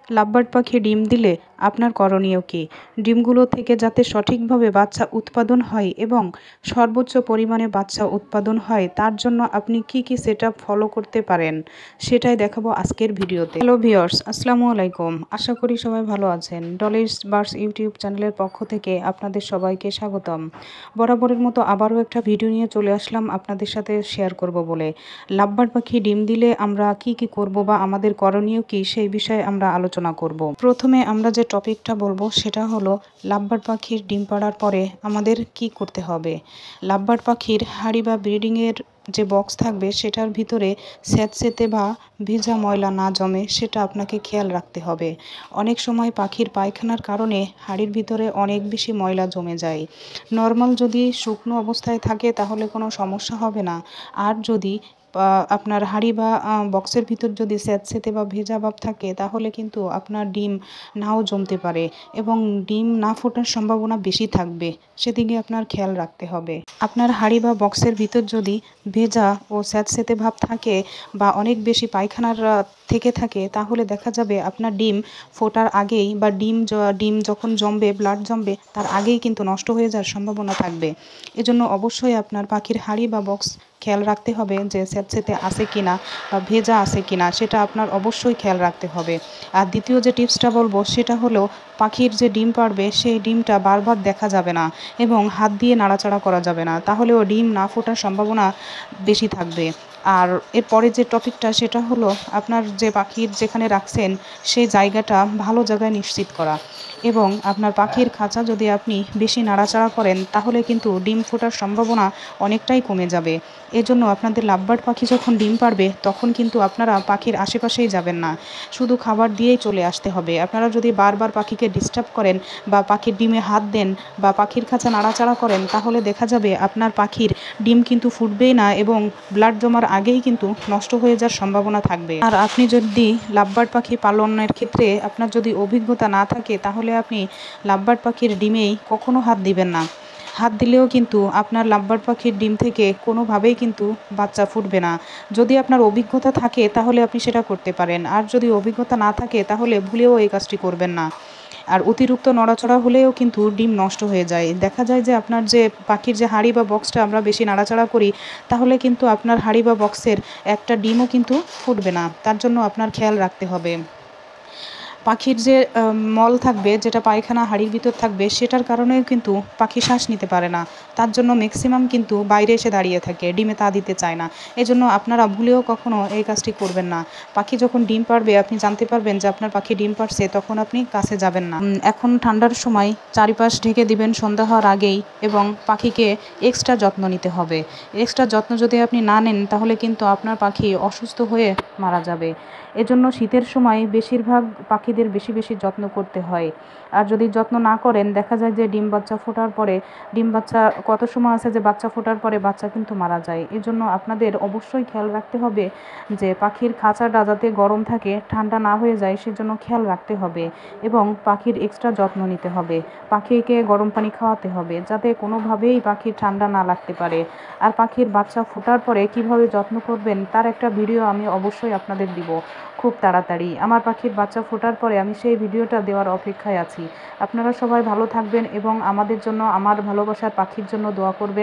Lovebird পাখি ডিম দিলে আপনার করণীয় কী? ডিমগুলো থেকে যাতে সঠিকভাবে বাচ্চা উৎপাদন হয় এবং সর্বোচ্চ পরিমাণে বাচ্চা উৎপাদন হয় তার জন্য আপনি কি কি সেটআপ ফলো করতে পারেন সেটাই দেখাবো আজকের ভিডিওতে। হ্যালো ভিউয়ার্স, আসসালামু আলাইকুম। আশা করি সবাই ভালো আছেন। ডলিস বার্ডস ইউটিউব চ্যানেলের পক্ষ থেকে আপনাদের সবাইকে স্বাগতম। বরাবরের মতো আবারও একটা ভিডিও নিয়ে চলে আসলাম আপনাদের সাথে শেয়ার করব বলে। লাভবার্ড পাখি ডিম দিলে আমরা কি কি করব বা আমাদের করণীয় কী সেই বিষয়ে আমরা আলোচনা করব। প্রথমে আমরা যে টপিকটা বলবো সেটা হলো লাভবার্ড পাখির ডিম পাড়ার পরে আমাদের কি করতে হবে। লাভবার্ড পাখির হাঁড়ি বা ব্রিডিংয়ের যে বক্স থাকবে সেটার ভিতরে স্যাঁতসেঁতে বা ভেজা ময়লা না জমে সেটা আপনাকে খেয়াল রাখতে হবে। অনেক সময় পাখির পায়খানার কারণে হাঁড়ির ভিতরে অনেক বেশি ময়লা জমে যায়। নর্মাল যদি শুকনো অবস্থায় থাকে তাহলে কোনো সমস্যা হবে না। আর যদি আপনার হাঁড়ি বা বক্সের ভিতর যদি স্যাঁতসেঁতে বা ভেজা ভাব থাকে তাহলে কিন্তু আপনার ডিম নাও জমতে পারে এবং ডিম না ফোটার সম্ভাবনা বেশি থাকবে। সেদিকে আপনার খেয়াল রাখতে হবে। আপনার হাঁড়ি বা বক্সের ভিতর যদি ভেজা ও স্যাঁতসেঁতে ভাব থাকে বা অনেক বেশি পায়খানার থেকে থাকে তাহলে দেখা যাবে আপনার ডিম ফোটার আগেই বা ডিম যখন জমবে, ব্লাড জমবে তার আগেই কিন্তু নষ্ট হয়ে যাওয়ার সম্ভাবনা থাকবে। এজন্য অবশ্যই আপনার পাখির হাঁড়ি বা বক্স খেয়াল রাখতে হবে যে স্যাঁতসেঁতে আছে কিনা বা ভেজা আছে কিনা সেটা আপনার অবশ্যই খেয়াল রাখতে হবে। আর দ্বিতীয় যে টিপসটা বলবো সেটা হলো পাখির যে ডিম পাড়বে সেই ডিমটা বারবার দেখা যাবে না এবং হাত দিয়ে নাড়াচাড়া করা যাবে না, তাহলেও ডিম না ফোটার সম্ভাবনা বেশি থাকবে। আর এরপরে যে টপিকটা সেটা হলো আপনার যে পাখির যেখানে রাখছেন সেই জায়গাটা ভালো জায়গায় নিশ্চিত করা এবং আপনার পাখির খাঁচা যদি আপনি বেশি নাড়াচাড়া করেন তাহলে কিন্তু ডিম ফোটার সম্ভাবনা অনেকটাই কমে যাবে। এজন্য আপনাদের লাভবার্ড পাখি যখন ডিম পাড়বে তখন কিন্তু আপনারা পাখির আশেপাশেই যাবেন না, শুধু খাবার দিয়েই চলে আসতে হবে। আপনারা যদি বারবার পাখিকে ডিস্টার্ব করেন বা পাখির ডিমে হাত দেন বা পাখির খাঁচা নাড়াচাড়া করেন তাহলে দেখা যাবে আপনার পাখির ডিম কিন্তু ফুটবেই না এবং ব্লাড জমার আগেই কিন্তু নষ্ট হয়ে যাওয়ার সম্ভাবনা থাকবে। আর আপনি যদি লাভবার্ড পাখি পালনের ক্ষেত্রে আপনার যদি অভিজ্ঞতা না থাকে তাহলে আপনি লাভবার্ড পাখির ডিমেই কখনো হাত দিবেন না। হাত দিলেও কিন্তু আপনার লাভবার্ড পাখির ডিম থেকে কোনোভাবেই কিন্তু বাচ্চা ফুটবে না। যদি আপনার অভিজ্ঞতা থাকে তাহলে আপনি সেটা করতে পারেন, আর যদি অভিজ্ঞতা না থাকে তাহলে ভুলেও এই কাজটি করবেন না। আর অতিরিক্ত নড়াচড়া হলেও কিন্তু ডিম নষ্ট হয়ে যায়। দেখা যায় যে আপনার যে পাখির যে হাঁড়ি বা বক্সটা আমরা বেশি নাড়াচাড়া করি তাহলে কিন্তু আপনার হাঁড়ি বা বক্সের একটা ডিমও কিন্তু ফুটবে না। তার জন্য আপনার খেয়াল রাখতে হবে। পাখির যে মল থাকবে, যেটা পায়খানা হাঁড়ির ভিতর থাকবে সেটার কারণেও কিন্তু পাখি শ্বাস নিতে পারে না। তার জন্য ম্যাক্সিমাম কিন্তু বাইরে এসে দাঁড়িয়ে থাকে, ডিমে তা দিতে চায় না। এজন্য আপনারা ভুলেও কখনো এই কাজটি করবেন না। পাখি যখন ডিম পাড়বে আপনি জানতে পারবেন যে আপনার পাখি ডিম পাড়ছে তখন আপনি কাছে যাবেন না। এখন ঠান্ডার সময় চারিপাশ ঢেকে দিবেন সন্ধ্যা হওয়ার আগেই এবং পাখিকে এক্সট্রা যত্ন নিতে হবে। এক্সট্রা যত্ন যদি আপনি না নেন তাহলে কিন্তু আপনার পাখি অসুস্থ হয়ে মারা যাবে। এজন্য শীতের সময় বেশিরভাগ পাখিদের বেশি বেশি যত্ন করতে হয়। আর যদি যত্ন না করেন দেখা যায় যে ডিম বাচ্চা ফোটার পরে কত সময় আছে যে বাচ্চা ফোটার পরে বাচ্চা কিন্তু মারা যায়। এজন্য আপনাদের অবশ্যই খেয়াল রাখতে হবে যে পাখির খাঁচাটা যাতে গরম থাকে, ঠান্ডা না হয়ে যায় সেজন্য খেয়াল রাখতে হবে এবং পাখির এক্সট্রা যত্ন নিতে হবে। পাখিকে গরম পানি খাওয়াতে হবে যাতে কোনোভাবেই পাখির ঠান্ডা না লাগতে পারে। আর পাখির বাচ্চা ফোটার পরে কিভাবে যত্ন করবেন তার একটা ভিডিও আমি অবশ্যই আপনাদের দিব খুব তাড়াতাড়ি। আমার পাখির বাচ্চা ফোটার পরে আমি সেই ভিডিওটা দেওয়ার অপেক্ষায় আছি। আপনারা সবাই ভালো থাকবেন এবং আমাদের জন্য, আমার ভালোবাসার পাখির জন্য দোয়া করবেন।